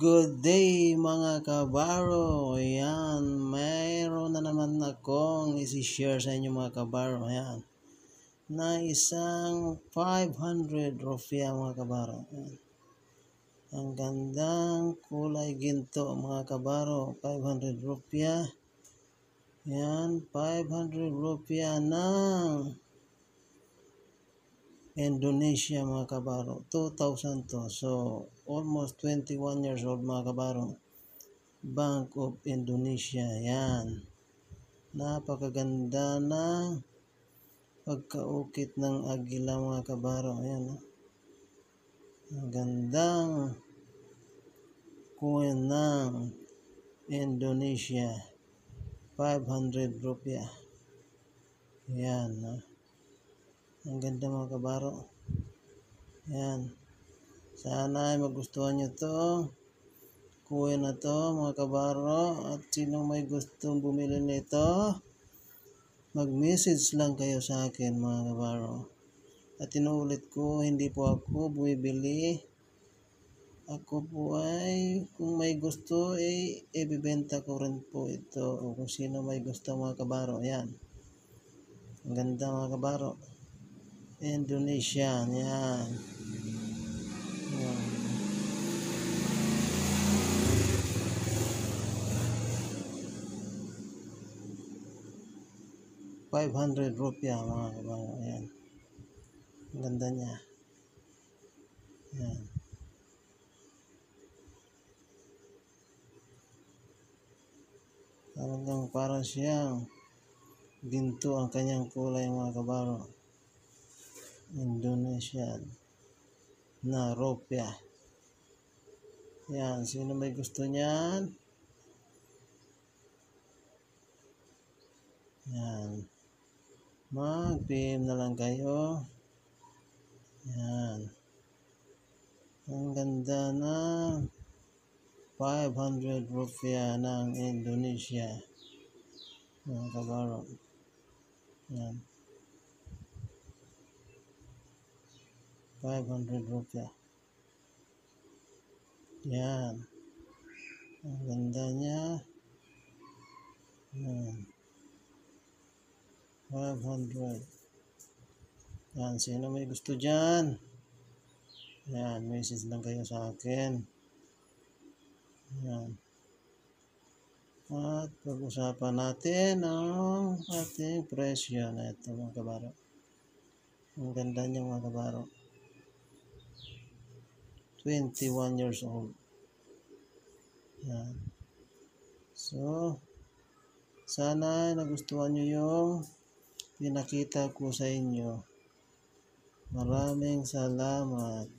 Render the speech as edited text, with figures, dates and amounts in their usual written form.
Good day mga kabaro. Ayan, mayroon na naman akong isi-share sa inyo mga kabaro. Ayan, na isang 500 rupiah mga kabaro. Ayan. Ang gandang kulay ginto mga kabaro. 500 rupiah. Ayan, 500 rupiah ng Indonesia mga kabaro. 2000 to. So, almost 21 years old mga kabaro. Bank of Indonesia. Yan. Napakaganda ng pagkaukit ng agila mga kabaro. Ayan. Ang gandang coin ng Indonesia. 500 rupiah. Yan. Ang ganda mga kabaro. Yan. Sana ay magustuhan nyo to. Kuha na to mga kabaro. At sino may gustong bumili nito, mag-message lang kayo sa akin mga kabaro. At inuulit ko, hindi po ako bumibili. Ako po ay, kung may gusto, ibibenta ko rin po ito. O kung sino may gusto mga kabaro. Yan. Ang ganda mga kabaro. Indonesia. Yan. Yan. 500 rupiah mga kabaro. Ayan. Ang ganda niya. Ayan. Talagang parang siyang ginto ang kanyang kulay mga kabaro. Indonesian na rupiah. Yan. Sino may gusto niyan? Yan. Mag-PM na lang kayo. Yan. Ang ganda na 500 rupiah ng Indonesia. Mga kabaro. Yan. 500 rupiah. Yan. Ang ganda niya. Yan. 500. Yan. Sino may gusto dyan? Yan. Message lang kayo sa akin. Yan. At pag-usapan natin ang ating presyo na ito mga kabaro. Ang ganda niya mga kabaro. 21 years old. Yan. So, sana nagustuhan nyo yung pinakita ko sa inyo. Maraming salamat.